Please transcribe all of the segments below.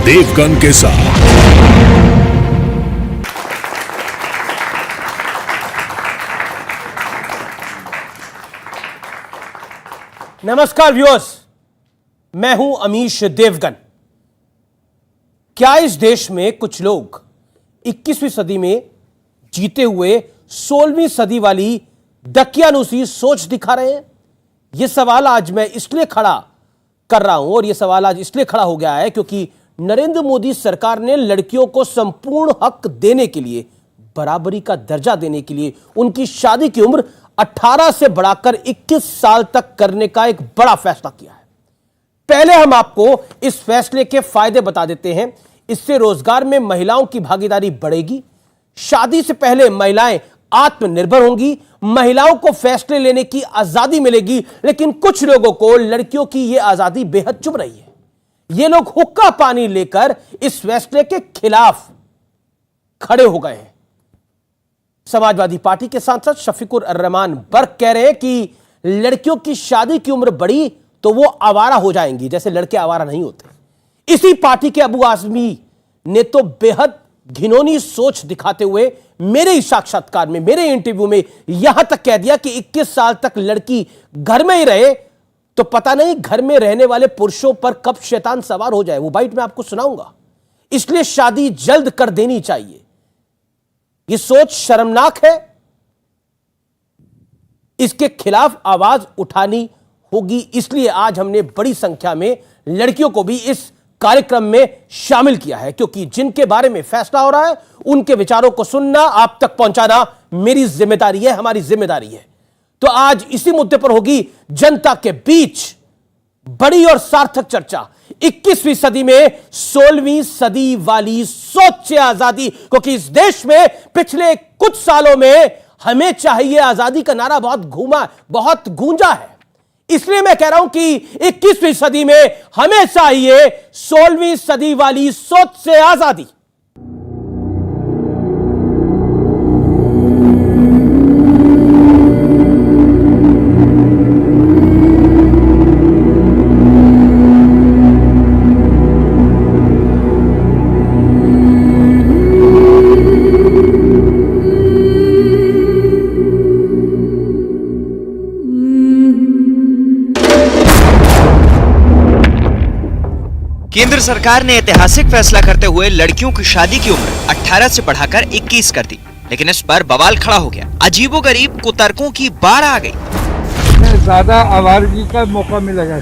देवगन के साथ। नमस्कार व्यूअर्स, मैं हूं अमीश देवगन। क्या इस देश में कुछ लोग 21वीं सदी में जीते हुए 16वीं सदी वाली दकियानुसी सोच दिखा रहे हैं? यह सवाल आज मैं इसलिए खड़ा कर रहा हूं, और यह सवाल आज इसलिए खड़ा हो गया है क्योंकि नरेंद्र मोदी सरकार ने लड़कियों को संपूर्ण हक देने के लिए, बराबरी का दर्जा देने के लिए उनकी शादी की उम्र 18 से बढ़ाकर 21 साल तक करने का एक बड़ा फैसला किया है। पहले हम आपको इस फैसले के फायदे बता देते हैं। इससे रोजगार में महिलाओं की भागीदारी बढ़ेगी, शादी से पहले महिलाएं आत्मनिर्भर होंगी, महिलाओं को फैसले लेने की आजादी मिलेगी। लेकिन कुछ लोगों को लड़कियों की यह आजादी बेहद चुभ रही है। ये लोग हुक्का पानी लेकर इस फैसले के खिलाफ खड़े हो गए हैं। समाजवादी पार्टी के सांसद शफीकुर रहमान बर्क कह रहे हैं कि लड़कियों की शादी की उम्र बढ़ी तो वो आवारा हो जाएंगी, जैसे लड़के आवारा नहीं होते। इसी पार्टी के अबू आजमी ने तो बेहद घिनौनी सोच दिखाते हुए मेरे ही साक्षात्कार में, मेरे इंटरव्यू में यहां तक कह दिया कि 21 साल तक लड़की घर में ही रहे तो पता नहीं घर में रहने वाले पुरुषों पर कब शैतान सवार हो जाए। वो बाइट मैं आपको सुनाऊंगा। इसलिए शादी जल्द कर देनी चाहिए। यह सोच शर्मनाक है, इसके खिलाफ आवाज उठानी होगी। इसलिए आज हमने बड़ी संख्या में लड़कियों को भी इस कार्यक्रम में शामिल किया है, क्योंकि जिनके बारे में फैसला हो रहा है उनके विचारों को सुनना, आप तक पहुंचाना मेरी जिम्मेदारी है, हमारी जिम्मेदारी है। तो आज इसी मुद्दे पर होगी जनता के बीच बड़ी और सार्थक चर्चा। 21वीं सदी में 16वीं सदी वाली सोच से आजादी, क्योंकि इस देश में पिछले कुछ सालों में हमें चाहिए आजादी का नारा बहुत गूंजा है। इसलिए मैं कह रहा हूं कि 21वीं सदी में हमें चाहिए 16वीं सदी वाली सोच से आजादी। केंद्र सरकार ने ऐतिहासिक फैसला करते हुए लड़कियों की शादी की उम्र 18 से बढ़ाकर 21 कर दी, लेकिन इस पर बवाल खड़ा हो गया। अजीबोगरीब कुतर्कों की बाढ़ आ गई। ज्यादा आवारगी का मौका मिलेगा।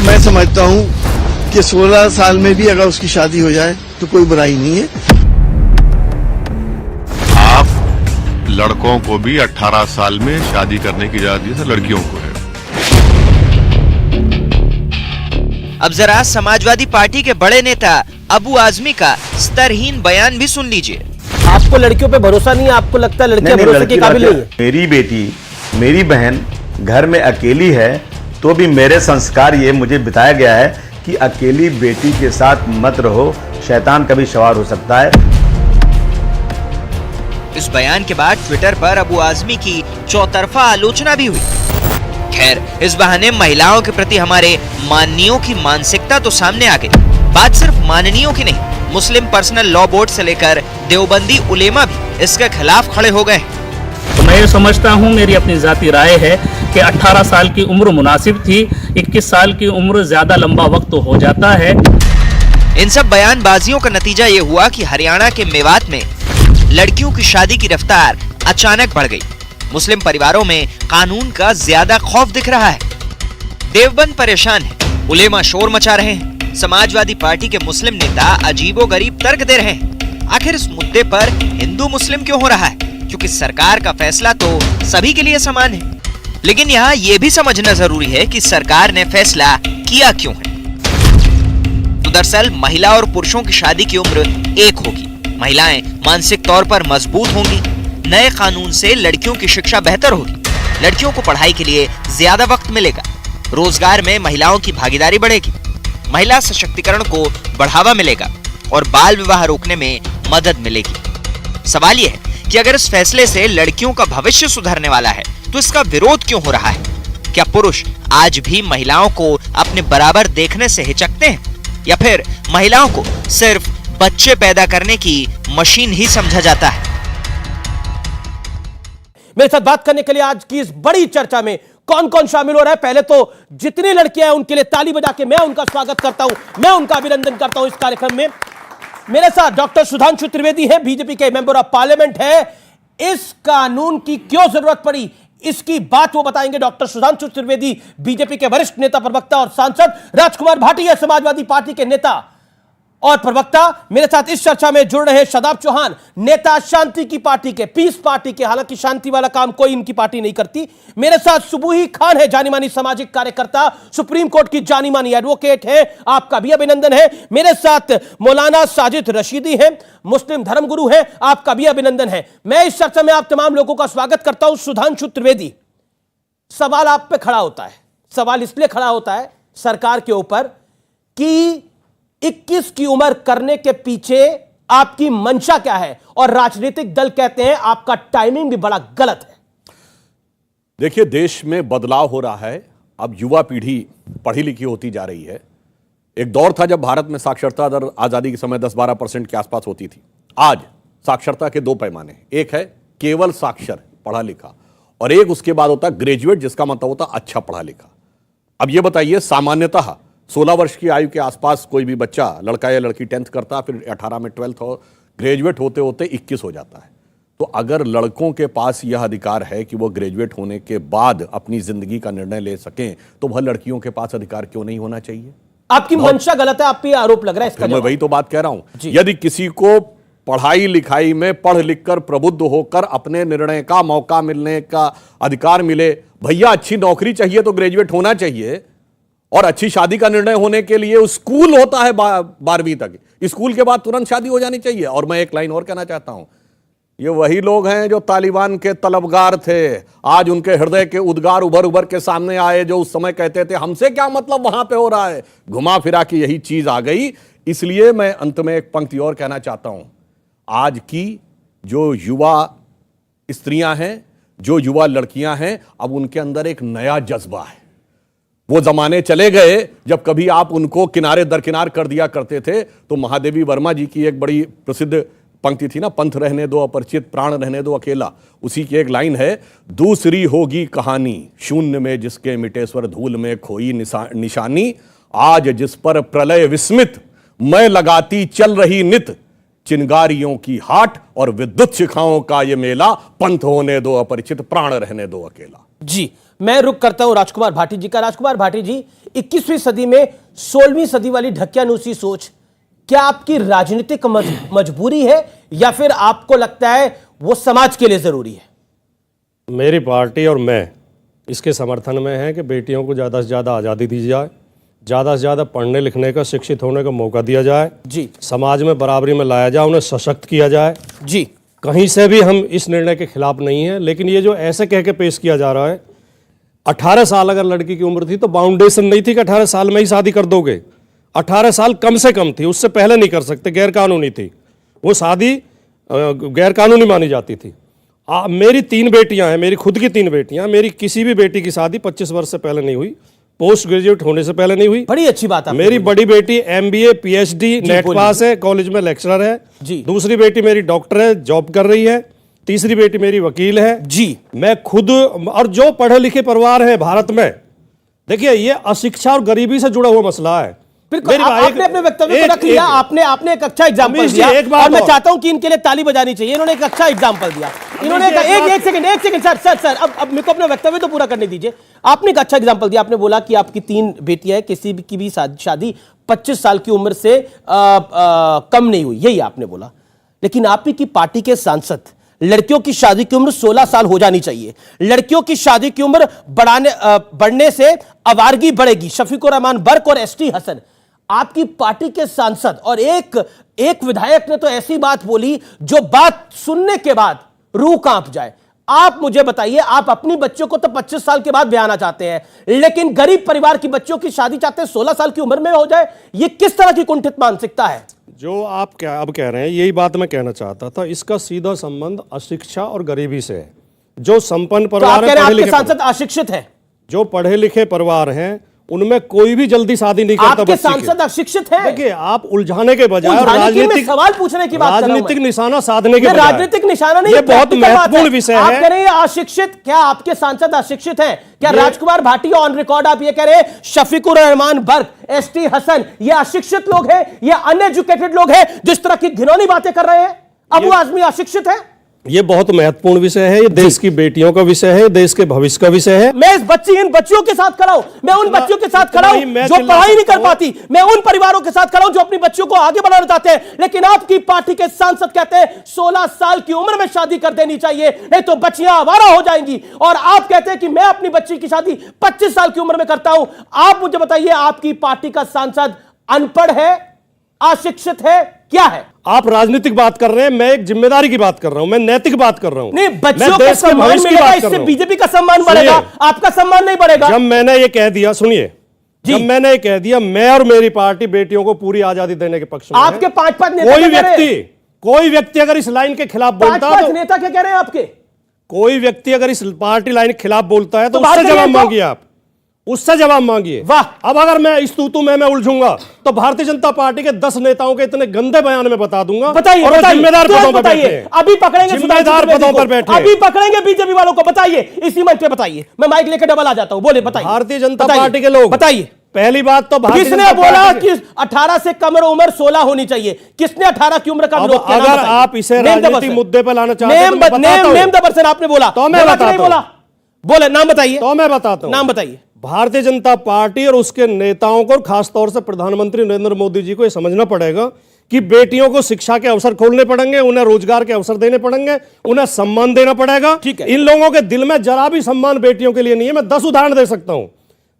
मैं समझता हूँ कि 16 साल में भी अगर उसकी शादी हो जाए तो कोई बुराई नहीं है। आप लड़कों को भी 18 साल में शादी करने की इजाजत है, लड़कियों को है। अब जरा समाजवादी पार्टी के बड़े नेता अबू आजमी का स्तरहीन बयान भी सुन लीजिए। आपको लड़कियों पे भरोसा नहीं है? आपको लगता है लड़कियां भरोसे के काबिल नहीं है? मेरी बेटी, मेरी बहन घर में अकेली है तो भी मेरे संस्कार ये मुझे बताया गया है कि अकेली बेटी के साथ मत रहो, शैतान कभी सवार हो सकता है। इस बयान के बाद ट्विटर पर अबू आजमी की चौतरफा आलोचना भी हुई। खैर, इस बहाने महिलाओं के प्रति हमारे माननीयों की मानसिकता तो सामने आ गई। बात सिर्फ माननीयों की नहीं, मुस्लिम पर्सनल लॉ बोर्ड से लेकर देवबंदी उलेमा भी इसके खिलाफ खड़े हो गए। तो मैं ये समझता हूँ, मेरी अपनी जाती राय है कि 18 साल की उम्र मुनासिब थी। 21 साल की उम्र ज्यादा लंबा वक्त तो हो जाता है। इन सब बयानबाजियों का नतीजा ये हुआ कि हरियाणा के मेवात में लड़कियों की शादी की रफ्तार अचानक बढ़ गई। मुस्लिम परिवारों में कानून का ज्यादा खौफ दिख रहा है। देवबंद परेशान है, उलेमा शोर मचा रहे हैं, समाजवादी पार्टी के मुस्लिम नेता अजीबोगरीब तर्क दे रहे हैं। आखिर इस मुद्दे पर हिंदू मुस्लिम क्यों हो रहा है? क्योंकि सरकार का फैसला तो सभी के लिए समान है। लेकिन यहाँ ये भी समझना जरूरी है कि सरकार ने फैसला किया क्यों है। तो दरअसल महिला और पुरुषों की शादी की उम्र एक होगी। महिलाएं मानसिक तौर पर मजबूत होंगी। नए कानून से लड़कियों की शिक्षा बेहतर होगी। लड़कियों को पढ़ाई के लिए ज्यादा वक्त मिलेगा। रोजगार में महिलाओं की भागीदारी बढ़ेगी। महिला सशक्तिकरण को बढ़ावा मिलेगा और बाल विवाह रोकने में मदद मिलेगी। सवाल यह है कि अगर इस फैसले से लड़कियों का भविष्य सुधरने वाला है तो इसका विरोध क्यों हो रहा है? क्या पुरुष आज भी महिलाओं को अपने बराबर देखने से हिचकते हैं? या फिर महिलाओं को सिर्फ बच्चे पैदा करने की मशीन ही समझा जाता है? मेरे साथ बात करने के लिए आज की इस बड़ी चर्चा में कौन कौन शामिल हो रहा है, पहले तो जितनी लड़कियां हैं उनके लिए ताली बजा के मैं उनका स्वागत करता हूं, मैं उनका अभिनंदन करता हूं इस कार्यक्रम में। मेरे साथ डॉक्टर सुधांशु त्रिवेदी हैं, बीजेपी के मेंबर ऑफ पार्लियामेंट है। इस कानून की क्यों जरूरत पड़ी, इसकी बात वो बताएंगे। डॉक्टर सुधांशु त्रिवेदी बीजेपी के वरिष्ठ नेता, प्रवक्ता और सांसद। राजकुमार भाटिया समाजवादी पार्टी के नेता और प्रवक्ता। मेरे साथ इस चर्चा में जुड़ रहे शादाब चौहान, नेता शांति की पार्टी के, पीस पार्टी के, हालांकि शांति वाला काम कोई इनकी पार्टी नहीं करती। मेरे साथ सुबूही खान है, जानी मानी सामाजिक कार्यकर्ता, सुप्रीम कोर्ट की जानी मानी एडवोकेट है, आपका भी अभिनंदन है। मेरे साथ मौलाना साजिद रशीदी हैं, मुस्लिम धर्मगुरु हैं, आपका भी अभिनंदन है। मैं इस चर्चा में आप तमाम लोगों का स्वागत करता हूं। सुधांशु त्रिवेदी, सवाल आप पे खड़ा होता है, सवाल इसलिए खड़ा होता है सरकार के ऊपर कि 21 की उम्र करने के पीछे आपकी मंशा क्या है, और राजनीतिक दल कहते हैं आपका टाइमिंग भी बड़ा गलत है। देखिए, देश में बदलाव हो रहा है। अब युवा पीढ़ी पढ़ी लिखी होती जा रही है। एक दौर था जब भारत में साक्षरता दर आजादी के समय 10-12% के आसपास होती थी। आज साक्षरता के दो पैमाने, एक है केवल साक्षर पढ़ा लिखा, और एक उसके बाद होता है ग्रेजुएट, जिसका मतलब होता अच्छा पढ़ा लिखा। अब यह बताइए, सामान्यतः 16 वर्ष की आयु के आसपास कोई भी बच्चा, लड़का या लड़की 10th करता, फिर 18 में 12th हो, ग्रेजुएट होते होते 21 हो जाता है। तो अगर लड़कों के पास यह अधिकार है कि वो ग्रेजुएट होने के बाद अपनी जिंदगी का निर्णय ले सकें, तो वह लड़कियों के पास अधिकार क्यों नहीं होना चाहिए? आपकी मंशा गलत है, आप पे आरोप लग रहा है इसका। मैं वही तो बात कह रहा हूं। यदि किसी को पढ़ाई लिखाई में पढ़ लिख कर प्रबुद्ध होकर अपने निर्णय का मौका मिलने का अधिकार मिले, भैया अच्छी नौकरी चाहिए तो ग्रेजुएट होना चाहिए, और अच्छी शादी का निर्णय होने के लिए स्कूल होता है 12वीं तक, स्कूल के बाद तुरंत शादी हो जानी चाहिए। और मैं एक लाइन और कहना चाहता हूं, ये वही लोग हैं जो तालिबान के तलबगार थे, आज उनके हृदय के उद्गार उभर उभर के सामने आए, जो उस समय कहते थे हमसे क्या मतलब वहां पे हो रहा है, घुमा फिरा की यही चीज आ गई। इसलिए मैं अंत में एक पंक्ति और कहना चाहता हूं, आज की जो युवा स्त्रियां हैं, जो युवा लड़कियां हैं, अब उनके अंदर एक नया जज्बा है। वो जमाने चले गए जब कभी आप उनको किनारे दरकिनार कर दिया करते थे। तो महादेवी वर्मा जी की एक बड़ी प्रसिद्ध पंक्ति थी ना, पंथ रहने दो अपरिचित, प्राण रहने दो अकेला। उसी की एक लाइन है, दूसरी होगी कहानी शून्य में जिसके मिटे स्वर, धूल में खोई निशानी, आज जिस पर प्रलय विस्मित मैं लगाती चल रही नित, चिंगारियों की हाट और विद्युत शिखाओं का ये मेला, पंथ होने दो अपरिचित, प्राण रहने दो अकेला। जी, मैं रुक करता हूं राजकुमार भाटी जी का। राजकुमार भाटी जी, 21वीं सदी में 16वीं सदी वाली ढकियानुसी सोच, क्या आपकी राजनीतिक मजबूरी है या फिर आपको लगता है वो समाज के लिए जरूरी है? मेरी पार्टी और मैं इसके समर्थन में है कि बेटियों को ज़्यादा से ज़्यादा आज़ादी दी जाए, ज़्यादा से ज़्यादा पढ़ने लिखने का, शिक्षित होने का मौका दिया जाए जी, समाज में बराबरी में लाया जाए, उन्हें सशक्त किया जाए जी। कहीं से भी हम इस निर्णय के खिलाफ नहीं है, लेकिन ये जो ऐसे कह के पेश किया जा रहा है, 18 साल अगर लड़की की उम्र थी तो बाउंडेशन नहीं थी कि 18 साल में ही शादी कर दोगे। 18 साल कम से कम थी, उससे पहले नहीं कर सकते, गैर कानूनी थी वो शादी, गैर कानूनी मानी जाती थी। मेरी 3 बेटियां हैं, मेरी खुद की 3 बेटियां, मेरी किसी भी बेटी की शादी 25 वर्ष से पहले नहीं हुई, पोस्ट ग्रेजुएट होने से पहले नहीं हुई। बड़ी अच्छी बात है। मेरी बड़ी बेटी MBA PhD नेट पास है, कॉलेज में लेक्चरर है जी। दूसरी बेटी मेरी डॉक्टर है, जॉब कर रही है। तीसरी बेटी मेरी वकील है जी। मैं खुद, और जो पढ़े लिखे परिवार है भारत में, देखिए ये अशिक्षा और गरीबी से जुड़ा हुआ मसला है। आपने अपने वक्तव्य को रख लिया, आपने एक अच्छा एग्जांपल दिया, और मैं चाहता हूं कि इनके लिए ताली बजानी चाहिए। इन्होंने एक अच्छा एग्जांपल दिया। इन्होंने एक सेकंड सर, अब मेरे को अपना वक्तव्य तो पूरा करने दीजिए। आपने एक अच्छा एग्जांपल दिया, आपने बोला कि आपकी 3 बेटियां हैं, किसी की भी शादी 25 साल की उम्र से कम नहीं हुई, यही आपने बोला। लेकिन आप ही की पार्टी के सांसद, लड़कियों की शादी की उम्र 16 साल हो जानी चाहिए, लड़कियों की शादी की उम्र बढ़ने से आवारगी बढ़ेगी, शफीकुर रहमान बर्क और ST हसन, आपकी पार्टी के सांसद और एक विधायक ने तो ऐसी बात बोली जो बात सुनने के बाद रूह कांप जाए। आप मुझे बताइए, आप अपनी बच्चों को तो 25 साल के बाद ब्याहना चाहते हैं, लेकिन गरीब परिवार की बच्चों की शादी चाहते हैं 16 साल की उम्र में हो जाए। यह किस तरह की कुंठित मानसिकता है? जो आप क्या अब कह रहे हैं, यही बात मैं कहना चाहता था। इसका सीधा संबंध अशिक्षा और गरीबी से है। जो संपन्न परिवार है, आपके सांसद अशिक्षित है, जो पढ़े लिखे परिवार हैं, उनमें कोई भी जल्दी शादी नहीं करता। आपके बच्ची की। सांसद अशिक्षित हैं। देखिए, आप उलझाने के बजाय उलझाने की मैं राजनीतिक सवाल पूछने की बात कर रहा हूं। राजनीतिक निशाना साधने के ये बजाय राजनीतिक निशाना नहीं, ये बहुत practical बात महत्वपूर्ण है। विषय आप है। कह रहे हैं अशिक्षित, क्या आपके सांसद अशिक्षित हैं? क्या राजकुमार भाटिया ऑन रिकॉर्ड आप ये कह रहे हैं शफीकुर रहमान बर्क, एसटी हसन, ये अशिक्षित लोग हैं, ये अनएजुकेटेड लोग हैं जिस तरह की घिनौनी बातें कर रहे हैं? अब वो आदमी अशिक्षित है? ये बहुत महत्वपूर्ण विषय है। ये देश की बेटियों का विषय है, देश के भविष्य का विषय है। मैं इन बच्चियों के साथ खड़ा हूं, मैं उन बच्चियों के साथ खड़ा हूं जो पढ़ाई नहीं कर पाती, मैं उन परिवारों के साथ खड़ा हूं जो अपनी बच्चियों को आगे बढ़ाना चाहते हैं। लेकिन आपकी पार्टी के सांसद कहते हैं 16 साल की उम्र में शादी कर देनी चाहिए, नहीं तो बच्चियां आवारा हो जाएंगी। और आप कहते हैं कि मैं अपनी बच्ची की शादी 25 साल की उम्र में करता हूं। आप मुझे बताइए, आपकी पार्टी का सांसद अनपढ़ है, अशिक्षित है, क्या है? आप राजनीतिक बात कर रहे हैं, मैं एक जिम्मेदारी की बात कर रहा हूं, मैं नैतिक बात कर रहा हूं। नहीं, बच्चों का सम्मान मिलेगा, इससे बीजेपी का सम्मान बढ़ेगा, आपका सम्मान नहीं बढ़ेगा। जब मैंने ये कह दिया, सुनिए, जब मैंने ये कह दिया मैं और मेरी पार्टी बेटियों को पूरी आजादी देने के पक्ष में है। आपके 5 नेता कोई व्यक्ति अगर इस लाइन के खिलाफ बोलता है, 5 नेता क्या कह रहे हैं आपके? कोई व्यक्ति अगर इस पार्टी लाइन के खिलाफ बोलता है तो उससे जवाब मांगिए, आप उससे जवाब मांगिए। वाह, अब अगर मैं इस तूतू में उलझूंगा तो भारतीय जनता पार्टी के 10 नेताओं के इतने गंदे बयान में बता दूंगा। बताइए, और जिम्मेदार पदों पर बैठे हैं। अभी पकड़ेंगे जिम्मेदार पदों पर बैठे, अभी पकड़ेंगे बीजेपी वालों को। बताइए, इसी मंच पे बताइए, मैं माइक लेकर डबल आ जाता हूं। बोले, बताइए। भारतीय जनता पार्टी के लोग बताइए। पहली बात तो किसने बोला कि 18 से कम उम्र 16 होनी चाहिए? किसने 18 की उम्र का विरोध किया? अगर आप इसे राजनीतिक मुद्दे पर लाना चाहते हैं, नेम द पर्सन आपने बोला तो मैं बताता हूं। बोले, नाम बताइए। तो मैं बताता हूं, नाम बताइए। भारतीय जनता पार्टी और उसके नेताओं को, खासतौर से प्रधानमंत्री नरेंद्र मोदी जी को यह समझना पड़ेगा कि बेटियों को शिक्षा के अवसर खोलने पड़ेंगे, उन्हें रोजगार के अवसर देने पड़ेंगे, उन्हें सम्मान देना पड़ेगा। ठीक है। इन लोगों के दिल में जरा भी सम्मान बेटियों के लिए नहीं है। मैं 10 उदाहरण दे सकता हूं।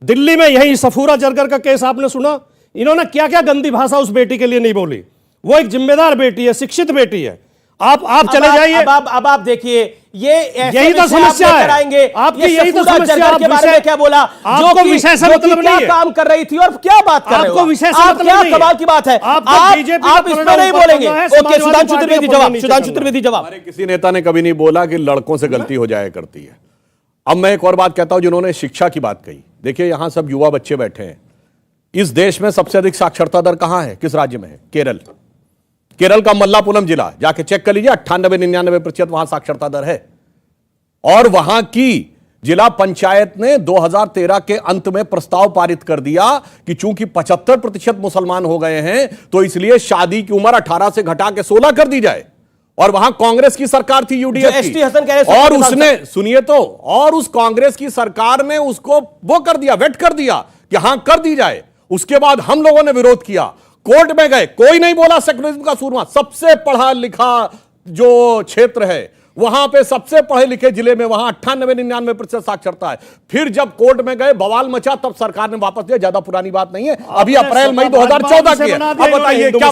दिल्ली में यही सफूरा जरगर का केस आपने सुना, इन्होंने क्या क्या गंदी भाषा उस बेटी के लिए नहीं बोली। वो एक जिम्मेदार बेटी है, शिक्षित बेटी है। आप चले जाइए। अब आप देखिए, ये यही तो समस्या है आपकी, यही तो समस्या के बारे में क्या बोला, आपको विषय से मतलब नहीं है। काम कर रही थी और क्या बात कर रहे हो? आपको विषय से मतलब नहीं है। कमाल की बात है, आप इस पर नहीं बोलेंगे। ओके, सुधांशु त्रिवेदी जवाब, सुधांशु त्रिवेदी जवाब। हमारे किसी नेता ने कभी नहीं बोला कि लड़कों से गलती हो जाया करती है। अब मैं एक और बात कहता हूं, जिन्होंने शिक्षा की बात कही। देखिए, यहां सब युवा बच्चे बैठे हैं। इस देश में सबसे अधिक साक्षरता दर कहां है, किस राज्य में है? केरल। केरल का मल्लापुरम जिला जाके चेक कर लीजिए, 98-99% वहां साक्षरता दर है। और वहां की जिला पंचायत ने 2013 के अंत में प्रस्ताव पारित कर दिया कि चूंकि 75% मुसलमान हो गए हैं तो इसलिए शादी की उम्र 18 से घटा के 16 कर दी जाए। और वहां कांग्रेस की सरकार थी, यूडीएफ की, हसन कह रहे, और उसने, सुनिए तो, और उस कांग्रेस की सरकार ने उसको वो कर दिया, वेट कर दिया कि हां कर दी जाए। उसके बाद हम लोगों ने विरोध किया, कोर्ट में गए, कोई नहीं बोला। सेकुलरिज्म का सूरमा, सबसे पढ़ा लिखा जो क्षेत्र है वहां पे, सबसे पढ़े लिखे जिले में, वहां 98-99% साक्षरता है। फिर जब कोर्ट में गए, बवाल मचा, तब सरकार ने वापस दिया। ज्यादा पुरानी बात नहीं है, अभी अप्रैल मई 2014 की है। अब बताइए, क्या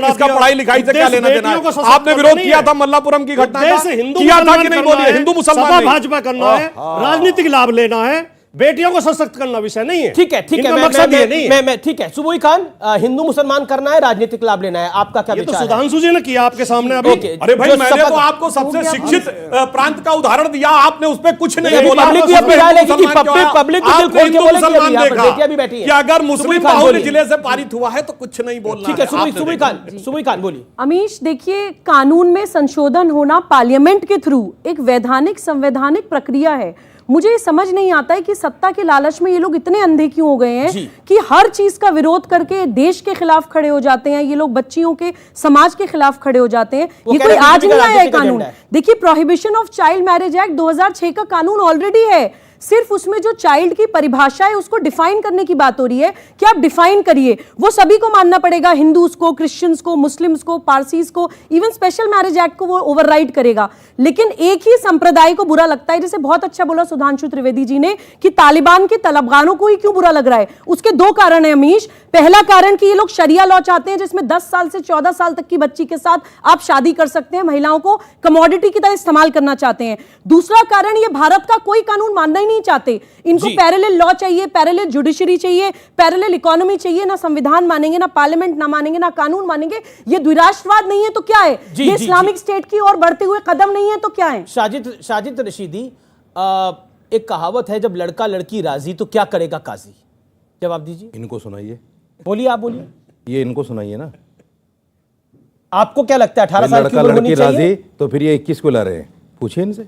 इसका पढ़ाई लिखाई से क्या लेना देना है? आपने विरोध किया था मल्लापुरम की घटना का, किया था कि नहीं? बोलिए, हिंदू मुसलमान भाजपा करना है, राजनीतिक लाभ लेना है, बेटियों को सशक्त करना विषय नहीं है। ठीक है, ठीक है, मकसद ये नहीं है। ठीक है, सुबोई खान, हिंदू मुसलमान करना है, राजनीतिक लाभ लेना है, आपका क्या विचार है? सुधांशु जी ने किया आपके सामने अभी। अरे भाई, मैंने तो आपको सबसे शिक्षित प्रांत का उदाहरण दिया, आपने उस पर कुछ नहीं बोला। पब्लिक की अपील है कि पब्लिक को दिल खोल के बोले कि अभी बैठी है कि अगर मुस्लिम बाहुल्य जिले से पारित हुआ है तो कुछ नहीं बोलना। ठीक है, सुबोई खान बोलिए। अमीश, देखिए, कानून में संशोधन होना पार्लियामेंट के थ्रू एक वैधानिक संवैधानिक प्रक्रिया है। मुझे ये समझ नहीं आता है कि सत्ता के लालच में ये लोग इतने अंधे क्यों हो गए हैं कि हर चीज का विरोध करके देश के खिलाफ खड़े हो जाते हैं। ये लोग बच्चियों के, समाज के खिलाफ खड़े हो जाते हैं। ये कोई आज नहीं आया है कानून। देखिए, prohibition of child marriage act 2006 का कानून ऑलरेडी है। सिर्फ उसमें जो चाइल्ड की परिभाषा है उसको डिफाइन करने की बात हो रही है कि आप डिफाइन करिए। वो सभी को मानना पड़ेगा, हिंदूज को, क्रिश्चियंस को, मुस्लिम्स को, पारसीज को, इवन स्पेशल मैरिज एक्ट को वो ओवरराइड करेगा। लेकिन एक ही संप्रदाय को बुरा लगता है। जैसे बहुत अच्छा बोला सुधांशु त्रिवेदी जी ने कि तालिबान के तलबगानों को ही क्यों बुरा लग रहा है। उसके 2 कारण है अमीश। पहला कारण कि ये लोग शरिया लॉ चाहते हैं जिसमें 10 साल से 14 साल तक की बच्ची के साथ आप शादी कर सकते हैं, महिलाओं को कमोडिटी की तरह इस्तेमाल करना चाहते हैं। दूसरा कारण, ये भारत का कोई कानून मानना ही नहीं चाहते। इनको पैरेलल लॉ चाहिए, पैरेलल जुडिशरी चाहिए, पैरेलल इकोनॉमी चाहिए। ना संविधान मानेंगे, ना पार्लियामेंट ना मानेंगे, ना कानून मानेंगे। ये द्विराष्ट्रवाद नहीं है तो क्या है? ये इस्लामिक स्टेट की ओर बढ़ते हुए कदम नहीं है तो क्या है? साजिद रशीदी, एक कहावत है, जब लड़का लड़की राजी तो क्या करेगा काजी। जवाब दीजिए। इनको सुनाइए, बोलिए, आप बोलिए। ये इनको सुनाइए ना। आपको क्या लगता है 18 साल की लड़का उम्र होनी लड़की चाहिए? राजी तो फिर ये 21 को ला रहे हैं, पूछिए इनसे।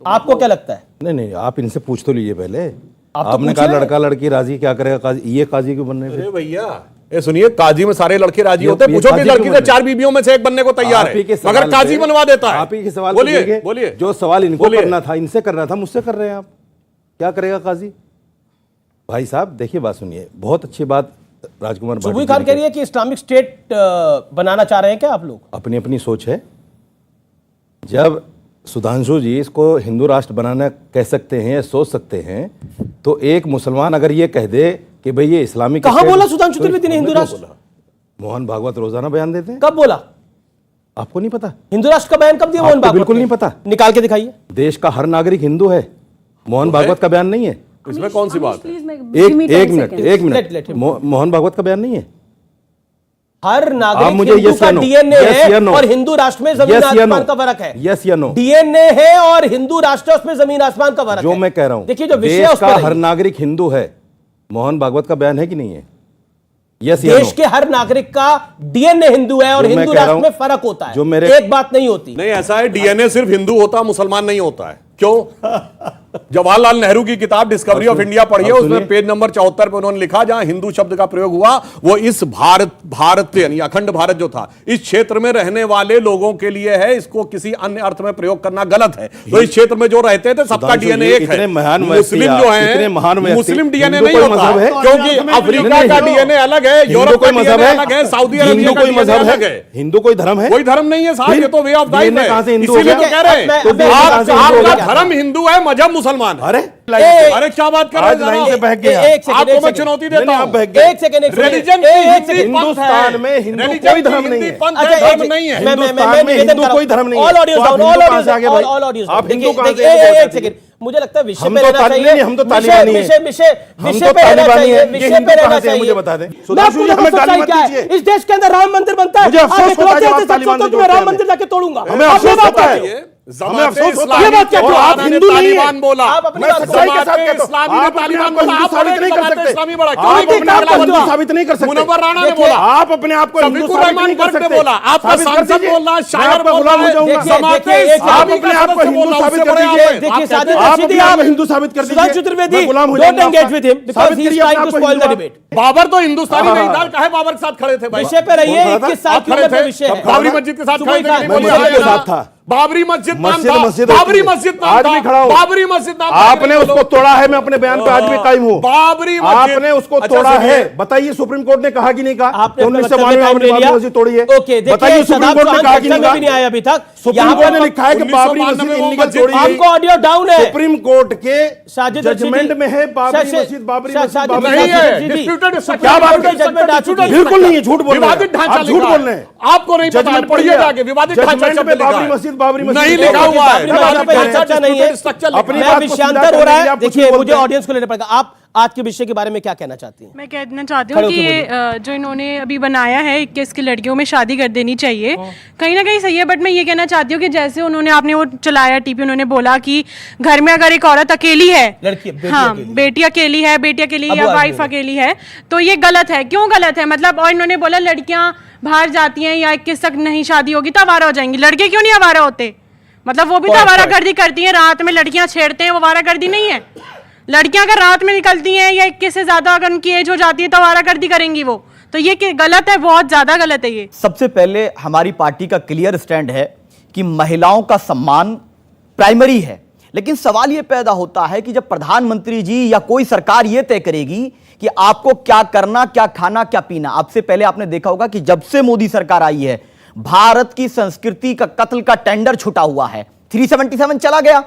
आपको क्या लगता है? नहीं, आप इनसे पूछ तो लीजिए पहले। तो आपने पूछ कहा रहे हैं। लड़का लड़की राजी, क्या करेगा काजी? ये काजी क्यों बनने? अरे भैया, ये सुनिए, काजी में सारे लड़के राजी ये- होते हैं। ये पूछो कि काजी लड़की क्यों से बने? 4 बीबियों में से एक बनने को तैयार आप ही के है, सवाल मगर काजी पे- बनवा देता है। आप ही के सवाल बोलिए, पे बोलिए। जो सवाल इनको बोलिए। करना था, इनसे करना था, मुझसे कर रहे हैं आप। क्या करेगा काजी? भाई साहब देखिए, बात सुनिए, बहुत अच्छी बात राजकुमार सुबुई भाटी खान कह रही है कि इस्लामिक स्टेट बनाना चाह रहे हैं क्या आप लोग? अपनी अपनी सोच है। जब सुधांशु जी इसको हिंदू राष्ट्र बनाना कह सकते हैं या सोच सकते हैं, तो एक मुसलमान अगर ये कह दे कि भाई ये इस्लामिक कहां स्टेट- बोला सुधांशु त्रिवेदी ने हिंदू हमने राष्ट्र? क्यों बोला? मोहन भागवत रोजाना बयान देते हैं। कब बोला? आपको नहीं पता? हिंदू राष्ट्र का बयान कब दिया मोहन आपको भागवत बिल्कुल ने? नहीं पता? निकाल के दिखाइए। देश का हर नागरिक हिंदू है, मोहन भागवत का बयान नहीं है। इसमें कौन सी बात है? एक मिनट, मोहन भागवत का बयान नहीं है। हर आप नागरिक मुझे हिंदू yes का या no? डीएनए Yes या है no? और हिंदू राष्ट्र में जमीन Yes या आसमान no? का फर्क है। Yes या no? डीएनए है और हिंदू राष्ट्र उसमें जमीन आसमान का फर्क जो है। मैं कह रहा हूं, देखिए जो विषय देश उस का पर हर है। नागरिक हिंदू है, मोहन भागवत का बयान है कि नहीं है? यस या देश नो? के हर नागरिक का डीएनए हिंदू है और जो मैं हिंदू कह रहा राष्ट्र हूं, में फर्क होता है। जो मेरे- एक बात नहीं होती। नहीं, ऐसा है, डीएनए सिर्फ हिंदू होता, मुसलमान नहीं होता है। क्यों? जवाहरलाल नेहरू की किताब डिस्कवरी ऑफ इंडिया पढ़िए, उसमें पेज नंबर 74 पे उन्होंने लिखा, जहां हिंदू शब्द का प्रयोग हुआ वो इस भारत यानी अखंड भारत जो था, इस क्षेत्र में रहने वाले लोगों के लिए है। इसको किसी अन्य अर्थ में प्रयोग करना गलत है। तो इस क्षेत्र में जो रहते थे सबका डीएनए एक है। मुस्लिम जो है, मुस्लिम डीएनए नहीं होता है, क्योंकि अफ्रीका का डीएनए अलग है, यूरोप का डीएनए अलग है, सऊदी अरबिया का डीएनए अलग है। हिंदू कोई धर्म है? कोई धर्म नहीं है साहब, ये तो वे ऑफ लाइफ DNA कहां से है। हिंदू हो इसीलिए गया? तो कह रहे हैं, आपका धर्म हिंदू है, मजहब मुसलमान है। अरे क्या बात कर रहे हैं? लाइन से बहक गया। आपको मैं चुनौती देता हूं। एक सेकंड रिलीजन हिंदुस्तान में हिंदू कोई धर्म नहीं है। धर्म नहीं है। हिंदुस्तान में हिंदू कोई धर्म नहीं है। ऑल ऑडियंस तो आप डाउन, हिंदू ऑल कहां से आगे ऑडियंस, भाई? All audience. आप हिंदू कहां से? एक सेकंड, मुझे लगता है विषय हम पे तो रहना तालिबानी चाहिए। नहीं, हम तो तालिबानी हैं। विषय पे रहना चाहिए, ये विषय हिंदू पे रहना कहां से है चाहिए। मुझे बता दें। मैं सुधांशु आपको जी, हमें सच्चाई गाली मत क्या है? दीजिए। इस देश के अंदर राम मंदिर बनता है, मुझे अफसोस आप होता है इकलौते जब आप ऐसे शख्स तालिबान हो से तो मैं राम जोड़ते मंदिर जाके तोड़ूंगा। हमें आप अफसोस ये बात होता है। कहिए। हमें अफसोस होता ये है। बात क्या और आप आप हिंदू नहीं तालिबान है। बोला, आप अपनी मैं बात सच्चाई के साथ जमाते कहता हूं। इस्लामी ने आप अपने तालिबान आप को बोला, हिंदू आप साबित नहीं कर जमाते सकते। इस्लामी बड़ा। क्यों आप नहीं अपने आप को बोला? हिंदू साबित नहीं कर सकते। मुनव्वर राणा ने देखिए, बोला, आप अपने आप को हिंदू शफीकुर साबित रहमान नहीं कर गर्ग ने सकते। बोला, आपका साबित कर सांसद दीजिए। बोल रहा है, मैं शायर आपका बोल गुलाम रहा हो है, जाऊंगा। जमाते देखिए, इस्लामी आप का अपने आप को सदस्य हिंदू बोल रहा है, साबित उससे कर बड़े दीजिए। आप हैं। देखिए आप साजिद कहते हैं, आप रशीदी, अपने आप आप को हिंदू साबित कर सुधांशु दीजिए। त्रिवेदी, मैं गुलाम हो don't जाऊंगा engage आपका। with him because साबित he is करिए trying अपने to आप को spoil the Hindu. debate. Babar तो हिंदुस्तानी नहीं था, काहे बाबर के साथ खड़े थे भाई? विषय पे रहिए, कौन खड़ा था? 21 साल आप की खड़े उम्र थे? पे विषय है। बाबरी मस्जिद के साथ खड़े थे कि नहीं? मैं बोलिए, मस्जिद के हाँ, साथ था। बाबरी मस्जिद नाम मस्जिद था, मस्जिद बाबरी होती है। मस्जिद नाम आज था, भी खड़ा हूं। बाबरी मस्जिद नाम था। आपने उसको तोड़ा है, मैं अपने बयान पे आज भी कायम हूं। बाबरी मस्जिद आपने उसको अच्छा, तोड़ा सुनिए। है, बताइए सुप्रीम कोर्ट ने कहा कि नहीं कहा? आपने अपने 1992 में वक्तव्य आपने ले बाबरी लिया। मस्जिद तोड़ी है। ओके, देखिए, बताइए सुप्रीम शदाब कोर्ट ने चौहान कहा कि चर्चा नहीं में भी नहीं आया अभी तक। कहा? सुप्रीम यहाँ कोर्ट पर ने लिखा है कि बाबरी मस्जिद 1992 इल्लीगल मस्जिद तोड़ी गई। आपको ऑडियो डाउन है। सुप्रीम कोर्ट के साजिद जजमेंट में है बाबरी मस्जिद, बाबरी मस्जिद, बाबरी नहीं है, मस्जिद। Disputed structure. क्या बात कर- जजमेंट आ चुकी है। बिल्कुल नहीं है, झूठ बोल रहे हैं। विवादित ढांचा आप झूठ लिखा बोल है। रहे हैं। आपको नहीं पता, जजमेंट पढ़िए पढ़िए। जाके, विवादित ढांचा जजमेंट शब्द में लिखा बाबरी है। मस्जिद, बाबरी मस्जिद नहीं लिखा लिखा हुआ है। बाबरी मस्जिद पे विवादित चर्चा नहीं है। स्ट्रक्चर अपनी मैं बात को विषयांतर सीधा हो रहा करने के लिए है। आप कुछ देखिए, भी मुझे बोलते हैं। ऑडियंस को लेना पड़ेगा। आप आज के विषय के बारे में क्या कहना चाहती हैं? मैं कहना चाहती खड़े हूँ कि होके ये जो इन्होंने अभी बनाया है 21 की लड़कियों में शादी कर देनी चाहिए, कहीं ना कहीं सही है। बट मैं ये कहना चाहती हूँ कि जैसे उन्होंने आपने वो चलाया टीपी, उन्होंने बोला कि घर में अगर एक औरत अकेली है, हाँ, बेटी अकेली है, बेटी अकेली है या वाइफ अकेली है, तो ये गलत है। क्यों गलत है मतलब? और इन्होंने बोला लड़कियां बाहर जाती हैं या 21 तक नहीं शादी होगी तो आवारा हो जाएंगी। लड़के क्यों नहीं आवारा होते? मतलब वो भी तो आवारागर्दी करती हैं, रात में लड़कियां छेड़ते हैं, वो आवारागर्दी नहीं है? लड़कियां अगर रात में निकलती हैं या 21 से ज्यादा अगर उनकी एज हो जाती है तो आवारागर्दी करेंगी वो, तो ये गलत है, बहुत ज्यादा गलत है ये। सबसे पहले हमारी पार्टी का क्लियर स्टैंड है कि महिलाओं का सम्मान प्राइमरी है, लेकिन सवाल यह पैदा होता है कि जब प्रधानमंत्री जी या कोई सरकार यह तय करेगी कि आपको क्या करना, क्या खाना, क्या पीना। आपसे पहले आपने देखा होगा कि जब से मोदी सरकार आई है, भारत की संस्कृति का कत्ल का टेंडर छुटा हुआ है। 377 चला गया।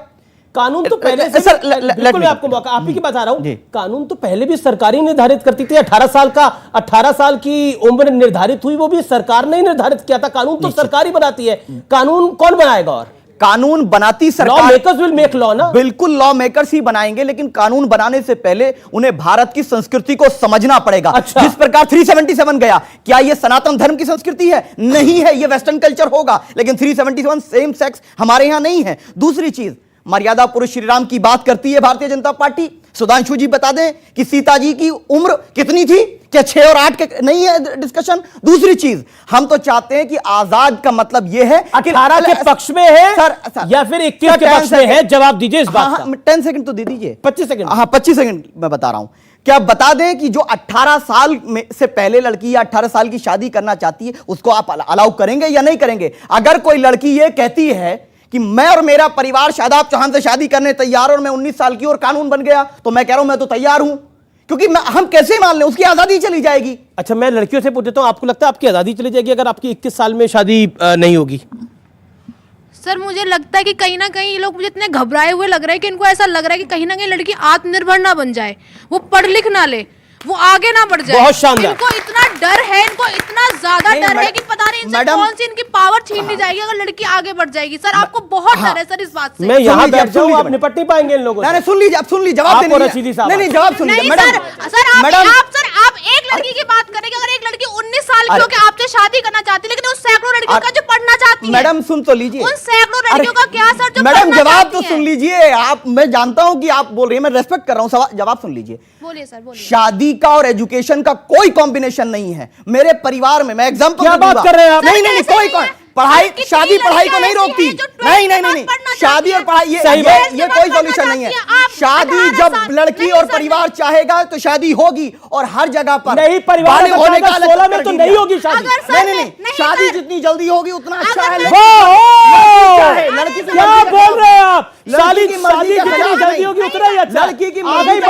कानून तो पहले से सर, बिल्कुल मैं आपको मौका, आप ही की बता रहा हूं। कानून तो पहले भी सरकार ही निर्धारित करती थी। 18 साल की उम्र निर्धारित हुई, वो भी सरकार ने निर्धारित किया था। कानून तो सरकार ही बनाती है, कानून कौन बनाएगा? और कानून बनाती सरकार। Law makers will make law ना। बिल्कुल, लॉ मेकर्स ही बनाएंगे, लेकिन कानून बनाने से पहले उन्हें भारत की संस्कृति को समझना पड़ेगा। अच्छा। जिस प्रकार 377 गया, क्या यह सनातन धर्म की संस्कृति है? नहीं है, यह वेस्टर्न कल्चर होगा। लेकिन 377 सेम सेक्स हमारे यहां नहीं है। दूसरी चीज, मर्यादा पुरुष श्रीराम की बात करती है भारतीय जनता पार्टी। सुधांशु जी बता दें कि सीता जी की उम्र कितनी थी? क्या 6 और 8 के नहीं है डिस्कशन? दूसरी चीज, हम तो चाहते हैं कि आजाद का मतलब यह है 18 के पक्ष में है सर या फिर 21 के पक्ष में है? जवाब दीजिए इस बात का। 10 सेकंड तो दे दीजिए। 25 सेकंड। हाँ 25 सेकंड मैं बता रहा हूं। क्या बता दें कि जो 18 साल में से पहले लड़की या 18 साल की शादी करना चाहती है उसको आप अलाउ करेंगे या नहीं करेंगे? अगर कोई लड़की ये कहती है कि मैं और मेरा परिवार शादाब चौहान से शादी करने तैयार और मैं 19 साल की और कानून बन गया, तो मैं कह रहा हूं मैं तो तैयार हूं, क्योंकि हम कैसे मान लें उसकी आजादी चली जाएगी। अच्छा, मैं लड़कियों से पूछ देता हूं, आपको लगता है आपकी आजादी चली जाएगी अगर आपकी 21 साल में शादी नहीं होगी? सर मुझे लगता है कि कहीं ना कहीं ये लोग मुझे इतने घबराए हुए लग रहे हैं कि इनको ऐसा लग रहा है कि कहीं ना कहीं लड़की आत्मनिर्भर ना बन जाए, वो पढ़ लिख ना ले, वो आगे ना बढ़ जाए। बहुत शानदार। इनको इतना डर है, इनको इतना ज्यादा डर है कि पता नहीं इनसे कौन सी इनकी पावर छीन ली जाएगी अगर लड़की आगे बढ़ जाएगी। सर आपको बहुत डर है सर इस बात से। मैं यहाँ बैठ जाऊँ, आप निपट नहीं पाएंगे इन लोगों से। सुन लीजिए, आप सुन लीजिए, जवाब देने रशीदी साहब नहीं जवाब सुन लीजिए मैडम। सर आप एक लड़की की बात करेंगे, अगर एक लड़की 19 साल की होकर आपसे शादी करना चाहती है, लेकिन उस सैकड़ों लड़कियों का जो पढ़ना चाहती है, मैडम सुन तो लीजिए, उन सैकड़ों लड़कियों का क्या सर जो मैडम जवाब तो सुन लीजिए आप। मैं जानता हूं कि आप बोल रही हैं, मैं रेस्पेक्ट कर रहा हूं, जवाब सुन लीजिए। बोलिए सर बोलिए। शादी का और एजुकेशन का कोई कॉम्बिनेशन नहीं है। मेरे परिवार में, मैं एग्जांपल क्या बात कर रहे हैं आप? नहीं कोई पढ़ाई, शादी पढ़ाई को नहीं रोकती। नहीं शादी और पढ़ाई ये कोई सॉल्यूशन नहीं है। शादी जब लड़की और परिवार चाहेगा तो शादी होगी, और हर जगह पर नहीं, परिवार होने का 16 में तो नहीं होगी शादी। नहीं शादी जितनी जल्दी होगी उतना अच्छा है। लड़की क्या बोल रहे हैं आप? शादी जितनी जल्दी होगी उतना ही अच्छा। लड़की की मर्जी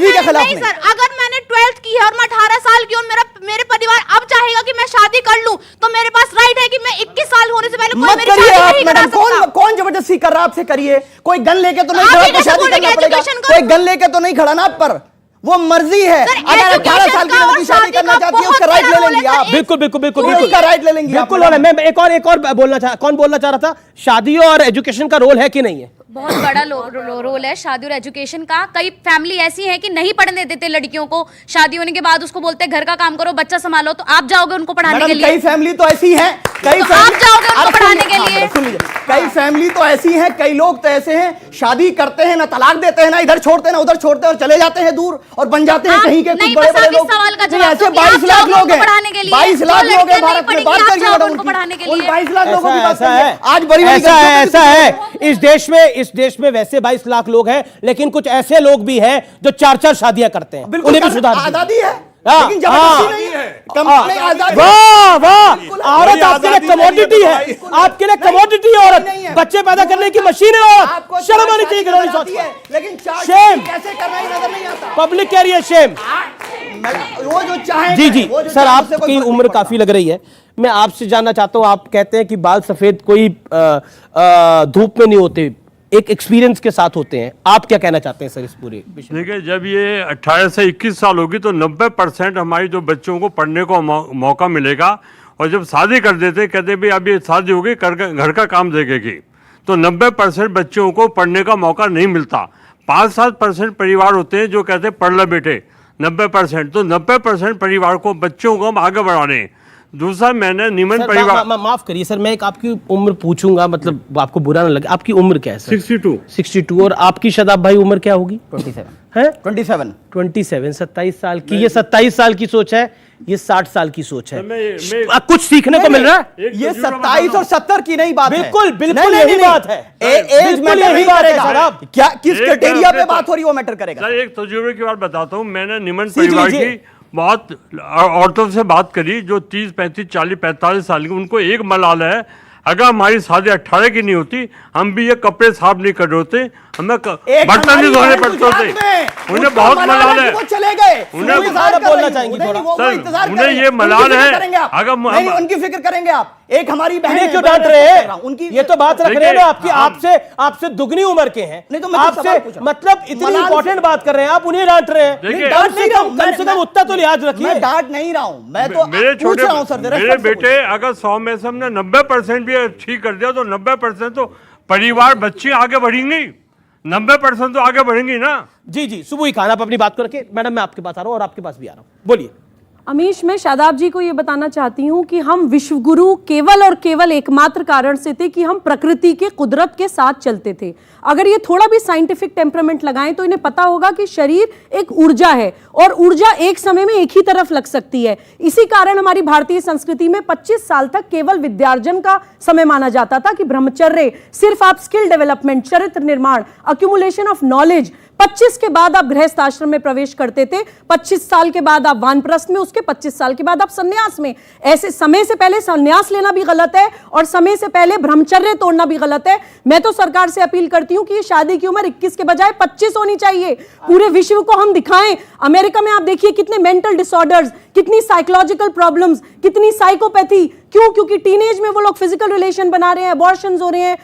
के खिलाफ नहीं सर। अगर मैंने 12th की है और मैं 18 साल की हूं, मेरे परिवार अब चाहेगा कि मैं शादी कर लूं, तो मेरे पास राइट है कि मैं 21 साल होने से पहले कोई मेरी शादी नहीं करा सकता। कौन जबरदस्ती कर रहा है आपसे? करिए। कोई गन लेके तो नहीं खड़ा, शादी करना पड़ेगा। कोई गन लेके तो नहीं खड़ा ना आप पर, वो मर्जी है। अगर 18 साल की लड़की शादी करना चाहती है उसका राइट ले लेंगे आप। बिल्कुल उसका राइट ले लेंगे बिल्कुल। मैं एक और बोलना चाह रहा था, शादी और एजुकेशन का रोल है कि नहीं है? बहुत बड़ा रोल है शादी और एजुकेशन का। कई फैमिली ऐसी है कि नहीं पढ़ने देते लड़कियों को, शादी होने के बाद उसको बोलते हैं घर का काम करो, बच्चा संभालो, तो आप जाओगे उनको पढ़ाने के लिए? कई फैमिली तो ऐसी है, आप जाओगे उनको पढ़ाने के लिए? कई फैमिली तो ऐसी है, कई लोग तो ऐसे हैं, शादी करते हैं ना तलाक देते हैं, ना इधर छोड़ते हैं ना उधर छोड़ते हैं, और चले जाते हैं दूर और बन जाते हैं कहीं के कुछ बड़े लोग। ऐसे 22 लाख लोग हैं, 22 लाख लोग हैं भारत में। बात करिए उन 22 लाख लोगों की बात करिए। आज बड़ी ऐसा है इस देश में वैसे 22 लाख लोग हैं, लेकिन कुछ ऐसे लोग भी हैं जो 4 शादियां करते हैं। उन्हें भी सुधार आजादी है, लेकिन जबरदस्ती नहीं है। वाह, औरत आपके लिए कमोडिटी है, आपके लिए कमोडिटी है औरत, बच्चे पैदा करने की मशीन है औरत। शर्म आनी चाहिए घिनौनी सोच पर। लेकिन शेम कैसे करना ही नजर नहीं आता। पब्लिक कह रही है शेम। वो जो चाहे जी सर, आपकी उम्र काफी लग रही है, मैं आपसे जानना चाहता हूं, आप कहते हैं कि बाल सफेद कोई धूप में नहीं होते, एक एक्सपीरियंस के साथ होते हैं। आप क्या कहना चाहते हैं सर इस पूरे विषय? देखिए, जब ये 18 से 21 साल होगी तो 90% हमारी जो बच्चों को पढ़ने को मौका मिलेगा, और जब शादी कर देते कहते भाई अब ये शादी हो गई, घर का काम देखेगी, तो 90% बच्चों को पढ़ने का मौका नहीं मिलता। 5-7% परिवार होते हैं जो कहते हैं पढ़ लो बेटे, 90%। तो 90% परिवार को, बच्चों को हम आगे बढ़ा रहे हैं। दूसरा, मैंने निमन परिवार, माफ करिए सर, मैं एक आपकी उम्र पूछूंगा, मतलब आपको बुरा ना लगे, आपकी उम्र क्या है सर? 62। और आपकी शादाब भाई उम्र क्या होगी? 27। 27 साल की। ये 27 साल की सोच है, ये 60 साल की सोच है। कुछ सीखने को मिल रहा है। ये 27 और 70 की नहीं बात है। बिल्कुल यही बात है। एज मैटर नहीं करेगा। क्या किस क्राइटेरिया पे बात हो रही है वो मैटर करेगा। सर एक तजुर्बे की बात बताता हूँ। मैंने निमन परिवार की बहुत औरतों से बात करी जो 30, 35, 40, 45 साल की, उनको एक मलाल है, अगर हमारी शादी 18 की नहीं होती, हम भी ये कपड़े साफ नहीं कर रहे होते, हमें बर्तन नहीं धोने पड़ते होते। उन्हें बहुत मलाल है, चले गए, उन्हें बोलना चाहेंगे थोड़ा। उन्हें ये मलाल है, अगर उनकी फिक्र करेंगे आप। एक हमारी बहन क्यों डांट रहे हैं? उनकी ये तो बात रख रहे हैं आपकी, आपसे दुगनी उम्र के हैं, नहीं तो आपसे मतलब इतनी इंपॉर्टेंट बात कर रहे हैं, आप उन्हें डांट रहे हैं। कम से कम उतना तो लिहाज रखिए। मैं डांट नहीं रहा हूं, मैं तो पूछ रहा हूं सर। मेरे बेटे अगर 100 में से हमने 90% भी ठीक कर दिया तो 90% तो परिवार, बच्चे आगे बढ़ेंगे, 90% तो आगे बढ़ेंगी ना। जी सुबह ही खाना, आप अपनी बात को रखिए। मैडम मैं आपके पास आ रहा हूँ और आपके पास भी आ रहा हूँ, बोलिए। अमीश, मैं शादाब जी को ये बताना चाहती हूँ कि हम विश्वगुरु केवल और केवल एकमात्र कारण से थे कि हम प्रकृति के, कुदरत के साथ चलते थे। अगर ये थोड़ा भी साइंटिफिक टेम्परामेंट लगाएं तो इन्हें पता होगा कि शरीर एक ऊर्जा है और ऊर्जा एक समय में एक ही तरफ लग सकती है। इसी कारण हमारी भारतीय संस्कृति में 25 साल तक केवल विद्यार्जन का समय माना जाता था कि ब्रह्मचर्य, सिर्फ आप स्किल डेवलपमेंट, चरित्र निर्माण, अक्यूमुलेशन ऑफ नॉलेज, 25 के बाद आप गृहस्थ आश्रम में प्रवेश करते थे, 25 साल के बाद आप वानप्रस्थ में, उसके 25 साल के बाद आप संन्यास में। ऐसे समय से पहले संन्यास लेना भी गलत है और समय से पहले ब्रह्मचर्य तोड़ना भी गलत है। मैं तो सरकार से अपील करती हूं कि ये शादी की उम्र 21 के बजाय 25 होनी चाहिए। पूरे विश्व को हम दिखाएं। अमेरिका में आप देखिए कितने मेंटल डिसऑर्डर्स, कितनी साइकोलॉजिकल प्रॉब्लम्स, कितनी साइकोपैथी। क्यों? क्योंकि टीनेज में वो लोग फिजिकल रिलेशन बना रहे हैं, अबॉर्शंस हो रहे हैं,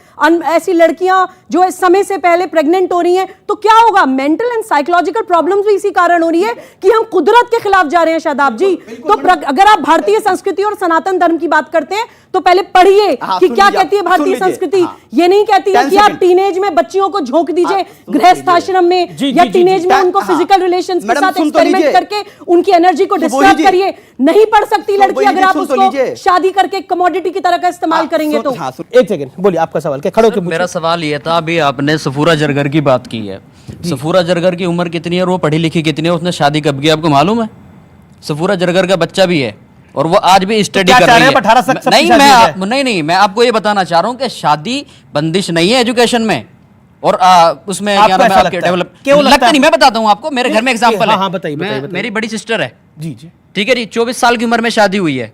ऐसी लड़कियां जो इस समय से पहले प्रेग्नेंट हो रही हैं। तो क्या होगा? मेंटल एंड साइकोलॉजिकल प्रॉब्लम्स भी इसी कारण हो रही है कि हम कुदरत के खिलाफ जा रहे हैं। शादाब जी, तो अगर आप भारतीय संस्कृति और सनातन धर्म की बात करते हैं तो पहले पढ़िए कि क्या कहती है भारतीय संस्कृति। ये नहीं कहती है कि आप टीनेज में बच्चियों को झोंक दीजिए गृहस्थ आश्रम में, या टीनेज में उनको फिजिकल रिलेशंस के साथ एक्सपेरिमेंट करके उनकी एनर्जी को डिस्टर्ब करिए। नहीं पढ़ सकती लड़की अगर आप उसको शादी करके कमोडिटी की तरह का इस्तेमाल करेंगे तो। एक सेकंड, बोलिए आपका सवाल क्या? खड़ो के मेरा सवाल ये था, अभी आपने सफूरा जरगर की बात की है। सफूरा जरगर की उम्र कितनी है और वो पढ़ी लिखी कितनी है? उसने शादी कब की आपको मालूम है? सफूरा जरगर का बच्चा भी है और वो आज भी स्टडी कर रही है। नहीं, मैं आपको ये बताना चाह रहा हूँ कि शादी बंदिश नहीं है एजुकेशन में। और उसमें क्या नाम है आपके डेवलप लगता नहीं, मैं बताता हूँ आपको। मेरे घर में एग्जांपल है। मेरी बड़ी सिस्टर है, जी, ठीक है जी, 24 साल की उम्र में शादी हुई है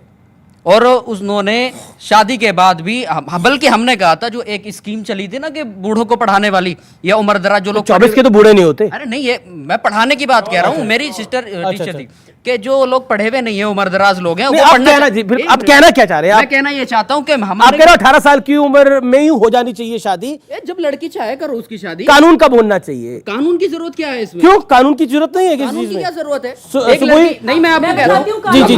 और उन्होंने शादी के बाद भी, बल्कि हमने कहा था जो एक स्कीम चली थी ना कि बूढ़ों को पढ़ाने वाली या उम्र दराज जो लोग 24 के तो बूढ़े नहीं होते। अरे नहीं, ये मैं पढ़ाने की बात कह रहा हूँ। मेरी सिस्टर टीचर थी कि जो लोग पढ़े हुए नहीं है, उम्र दराज लोग हैं, वो पढ़ना। आप कहना क्या चाह रहे हैं? मैं कहना ये चाहता हूँ कि हम 18 साल की उम्र में ही हो जानी चाहिए शादी। जब लड़की चाहे करो उसकी शादी। कानून कब होना चाहिए? कानून की जरूरत क्या है इसमें? क्यों कानून की जरूरत नहीं है? कानून की क्या जरूरत है? नहीं, मैं आपको कह रहा हूँ। जी,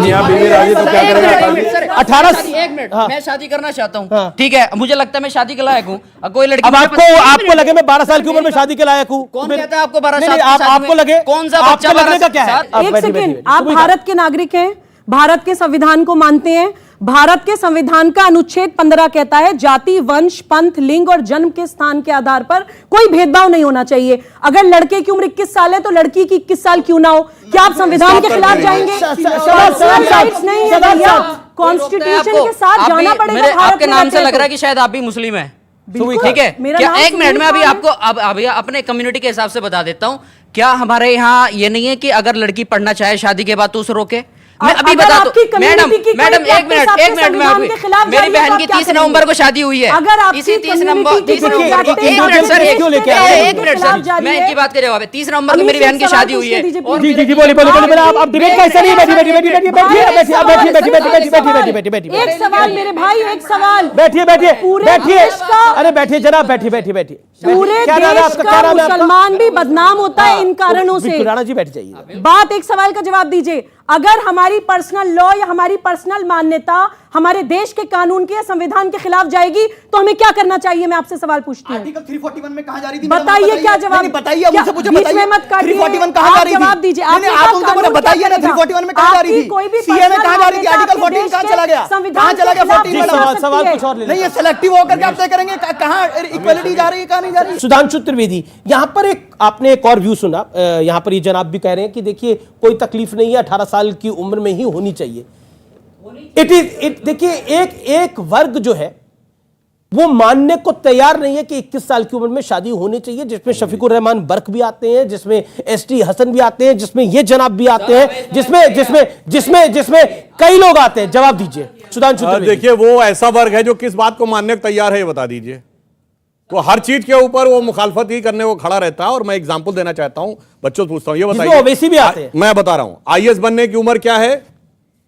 एक मिनट, मैं शादी करना चाहता हूँ, ठीक है, मुझे लगता है मैं शादी के लायक हूँ। कोई लड़की आपको लगे मैं 12 साल की उम्र में शादी के लायक हूँ? कौन कहता है आपको 12 साल? आपको लगे? कौन सा बच्चा लगने का क्या है? एक सेकेंड, आप भारत के नागरिक हैं, भारत के संविधान को मानते हैं। भारत के संविधान का अनुच्छेद 15 कहता है जाति, वंश, पंथ, लिंग और जन्म के स्थान के आधार पर कोई भेदभाव नहीं होना चाहिए। अगर लड़के की उम्र 21 साल है तो लड़की की 21 साल क्यों ना हो? क्या आप संविधान के खिलाफ जाएंगे? नहीं है भैया, कॉन्स्टिट्यूशन के साथ जाना पड़ेगा। आपके नाम से लग रहा है कि शायद आप भी मुस्लिम हैं, ठीक है? क्या एक मिनट में अभी आपको अभी अपने कम्युनिटी के हिसाब से बता देता हूँ। क्या हमारे यहाँ ये नहीं है कि अगर लड़की पढ़ना चाहे शादी के बाद तो उसे रोके? मैं अभी बता दूं मैडम, एक मिनट में अभी मेरी बहन की 30 नवंबर को शादी हुई है। इसी 30 नवंबर सर, मैं इनकी बात कर रहा हूँ। 30 नवंबर को मेरी बहन की शादी हुई है। जी, बोलिए आप डिबेट कैसे नहीं? बैठिए। एक सवाल मेरे भाई, एक सवाल। बैठिए। अरे बैठिए जनाब, बैठिए। पूरे देश का मुसलमान भी बदनाम होता है इन कारणों से। राणा जी बैठ जाइए। बात, एक सवाल का जवाब दीजिए। अगर हमारी पर्सनल लॉ या हमारी पर्सनल मान्यता हमारे देश के कानून के या संविधान के खिलाफ जाएगी तो हमें क्या करना चाहिए? मैं आपसे सवाल पूछती हूँ। आर्टिकल 341 में कहां जा रही थी? बताइए क्या जवाब? बताइए, मुझे पूछो, बीच में मत काटिए। 341 कहां जा रही थी? जवाब दीजिए। आप मुझे बताइए ना 341 में कहां जा रही थी? कोई भी सीए में कहां जा रही थी? आर्टिकल 14 कहां चला गया? कहां चला गया 14? सवाल कुछ और नहीं, ये सिलेक्टिव होकर के आप तय करेंगे कहां इक्वालिटी जा रही है, कहां नहीं जा रही? सुधांशु त्रिवेदी, यहां पर आपने एक और व्यू सुना। यहां पर ये जनाब भी कह रहे हैं कि देखिए कोई तकलीफ नहीं है, 18 साल की उम्र में ही होनी चाहिए। देखिए एक वर्ग जो है वो मानने को तैयार नहीं है कि 21 साल की उम्र में शादी होनी चाहिए, जिसमें शफीकुर रहमान बर्क भी आते हैं, जिसमें एसटी हसन भी आते हैं, जिसमें ये जनाब भी आते हैं, जिसमें कई लोग आते हैं। जवाब दीजिए सुधांशु त्रिवेदी। देखिए वो ऐसा वर्ग है जो किस बात को मानने को तैयार है, ये बता दीजिए। तो हर चीज के ऊपर वो मुखालफत ही करने को खड़ा रहता है। और मैं एग्जांपल देना चाहता हूं, बच्चों से पूछता हूं, ये बताइए। ओवैसी भी आते हैं। मैं बता रहा हूं, आईएएस बनने की उम्र क्या है?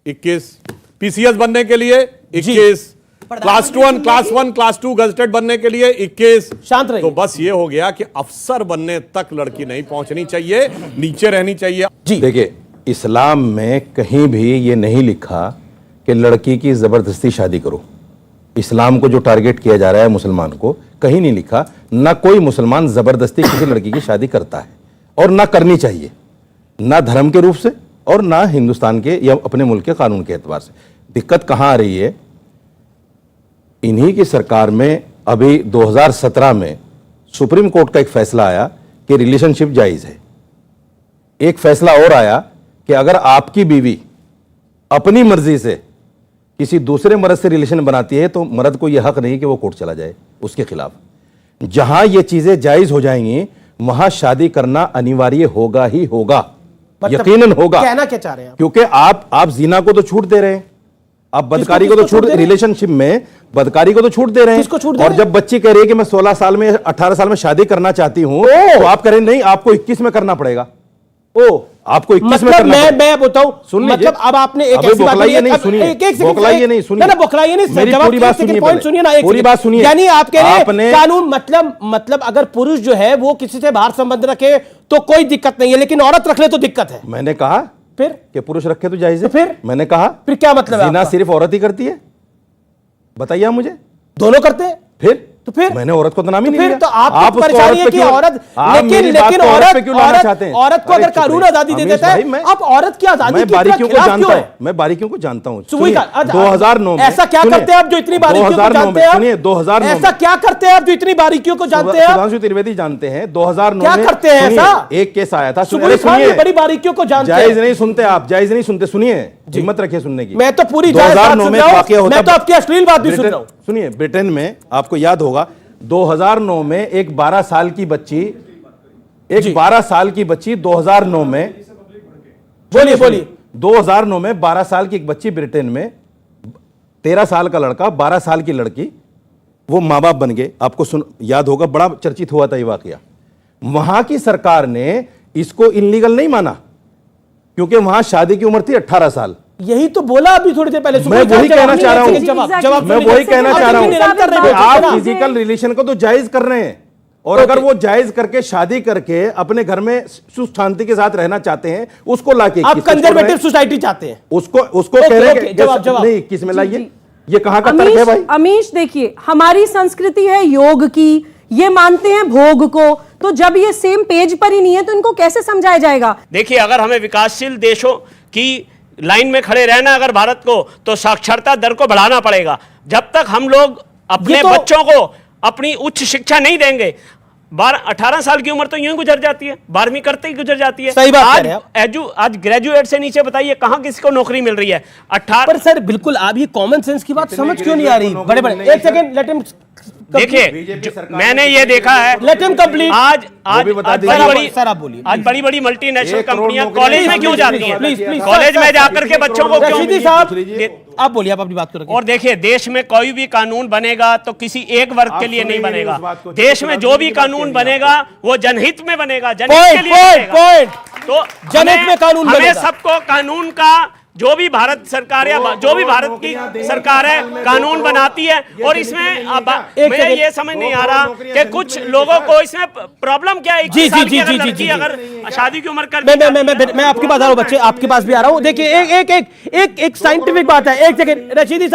21। पीसीएस बनने के लिए 21। क्लास 1, क्लास 2 गजटेड बनने के लिए 21। शांत रहिए। तो बस ये हो गया कि अफसर बनने तक लड़की नहीं पहुंचनी चाहिए, नीचे रहनी चाहिए। जी देखिए, इस्लाम में कहीं भी ये नहीं लिखा कि लड़की की जबरदस्ती शादी करो। इस्लाम को जो टारगेट किया जा रहा है मुसलमान को, कहीं नहीं लिखा। ना कोई मुसलमान जबरदस्ती किसी लड़की की शादी करता है और ना करनी चाहिए, ना धर्म के रूप से और ना हिंदुस्तान के या अपने मुल्क के कानून के एतबार से। दिक्कत कहां आ रही है? इन्हीं की सरकार में अभी 2017 में सुप्रीम कोर्ट का एक फैसला आया कि रिलेशनशिप जायज है। एक फैसला और आया कि अगर आपकी बीवी अपनी मर्जी से किसी दूसरे मर्द से रिलेशन बनाती है तो मर्द को यह हक नहीं कि वो कोर्ट चला जाए उसके खिलाफ। जहां ये चीजें जायज हो जाएंगी वहां शादी करना अनिवार्य होगा ही होगा, यकीनन होगा। कहना क्या चाह रहे हैं? क्योंकि आप जीना को तो छूट दे रहे हैं, आप बदकारी को तो छूट, रिलेशनशिप में बदकारी को तो छूट दे रहे हैं। और जब बच्ची कह रही है कि मैं 16 साल में 18 साल में शादी करना चाहती हूं तो आप कह रहे नहीं आपको 21 में करना पड़ेगा। आपको 21 में करना मैं बताऊं, सुन मतलब अब आपने एक ऐसी बात बोखलाइए नहीं, सुनिए बोखलाइए नहीं, सुनिए ना बोखलाइए नहीं, मेरी पूरी बात सुनिए, पॉइंट सुनिए ना, पूरी बात सुनिए। यानी आप कह रहे हैं कानून मतलब अगर पुरुष जो है वो किसी से बाहर संबंध रखे तो कोई दिक्कत नहीं है, लेकिन औरत रख ले तो दिक्कत है। मैंने कहा फिर कि पुरुष रखे तो जायज है। फिर मैंने कहा फिर क्या मतलब है? जिना सिर्फ औरत ही करती है? बताइए मुझे। दोनों करते हैं। फिर मैंने औरत को तो नाम ही नहीं फिर लिया। तो आप परेशानी है कि औरत, लेकिन औरत को अगर कानून आजादी दे देता है, अब औरत की आजादी मैं बारीकियों को जानता हूं, मैं बारीकियों को जानता हूं। 2009 में ऐसा क्या करते हैं आप जो इतनी बारीकियों को जानते हैं? सुनिए 2009 ऐसा क्या करते हैं आप जो इतनी बारीकियों को जानते हैं? सुधांशु त्रिवेदी जानते हैं 2009 क्या करते हैं ऐसा? एक केस आया था, सुनिए बड़ी बारिकियों को जानते हैं। जायज नहीं सुनते आप, जायज नहीं सुनते। सुनिए हिम्मत रखिए सुनने की। मैं तो पूरी 2009 में वाकया होता, मैं तो आपकी अश्लील बात भी सुन रहा हूं। सुनिए ब्रिटेन में आपको याद होगा 2009 में एक 12 साल की बच्ची 2009 में बोलिए 2009 में 12 साल की एक बच्ची ब्रिटेन में 13 साल का लड़का 12 साल की लड़की वो मां बाप बन गए। आपको याद होगा, बड़ा चर्चित हुआ था ये वाकया। वहां की सरकार ने इसको इनलीगल नहीं माना क्योंकि वहां शादी की उम्र थी 18 साल। यही तो बोला अभी थोड़ी देर पहले। मैं वही कहना चाह रहा हूं, मैं वही कहना चाह रहा हूं। आप फिजिकल रिलेशन को तो जायज कर रहे हैं और अगर वो जायज करके शादी करके अपने घर में सुख शांति के साथ रहना चाहते हैं उसको लाके आप कंजर्वेटिव सोसाइटी चाहते हैं, उसको कह रहे हैं नहीं 21 में लाइए। ये कहां का तर्क है भाई? अमीश देखिए, हमारी संस्कृति है योग की, ये मानते हैं भोग को, तो जब ये सेम पेज पर ही नहीं है तो इनको कैसे समझाया जाएगा? देखिए, अगर हमें विकासशील देशों की लाइन में खड़े रहना अगर भारत को, तो साक्षरता दर को बढ़ाना पड़ेगा। जब तक हम लोग अपने बच्चों को अपनी उच्च शिक्षा नहीं देंगे, 18 साल की उम्र तो यूं गुजर जाती है, 12वीं करते ही गुजर जाती है। सही बात है। आज ग्रेजुएट से नीचे बताइए कहां किसी को नौकरी मिल रही है? 18। पर सर बिल्कुल आप ये कॉमन सेंस की बात समझ क्यों नहीं आ रही? बड़े एक सेकंड, लेट हिम। देखिए मैंने ये देखा है, लेट हिम कंप्लीट। आज बड़ी बड़ी मल्टीनेशनल कंपनियां कॉलेज में क्यों जाती हैं? कॉलेज में जाकर के बच्चों को क्यों? साहब आप बोलिए, आप अपनी बात करो। और देखिए, देश में कोई भी कानून बनेगा तो किसी एक वर्ग के लिए नहीं बनेगा। देश में जो भी कानून बनेगा वो जनहित में बनेगा, जनहित के लिए बनेगा। तो जनहित में कानून हमें सबको कानून का, जो भी भारत सरकार या जो भी भारत की सरकार है कानून बनाती है, और इसमें मुझे ये समझ नहीं आ रहा कि कुछ लोगों को इसमें प्रॉब्लम क्या है। जी अगर शादी की उम्र कर, मैं आपकी बात आ रहा हूँ बच्चे, आपके पास भी आ रहा हूँ। देखिए एक साइंटिफिक बात है। एक सेकंड रशीदी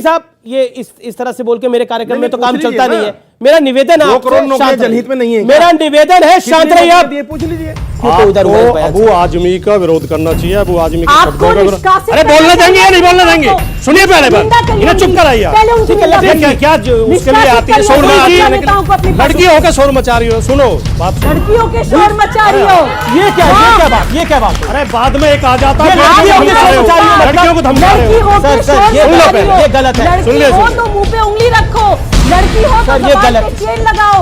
साहब, ये इस तरह से बोल के मेरे कार्यक्रम में तो काम चलता नहीं है। मेरा निवेदन है, जनहित में नहीं है, मेरा निवेदन है, शांत रहिए आप। पूछ लीजिए अबू आजमी का विरोध करना चाहिए। अबू आजमी के शब्दों का अरे बोलने देंगे या नहीं बोलने देंगे? सुनिए पहले बात, इन्हें चुप कराइए। क्या उसके लिए आती है शोर मचाने के लिए? लड़की होकर शोर मचा रही हो, सुनो बात। लड़कियों के शोर मचा रही हो, ये क्या बात? अरे बाद में एक आ जाता है, लड़कियों को धमका रहे हो। ये गलत है। लड़की हो तो मुंह पे उंगली रखो, लड़की हो तो चेन लगाओ।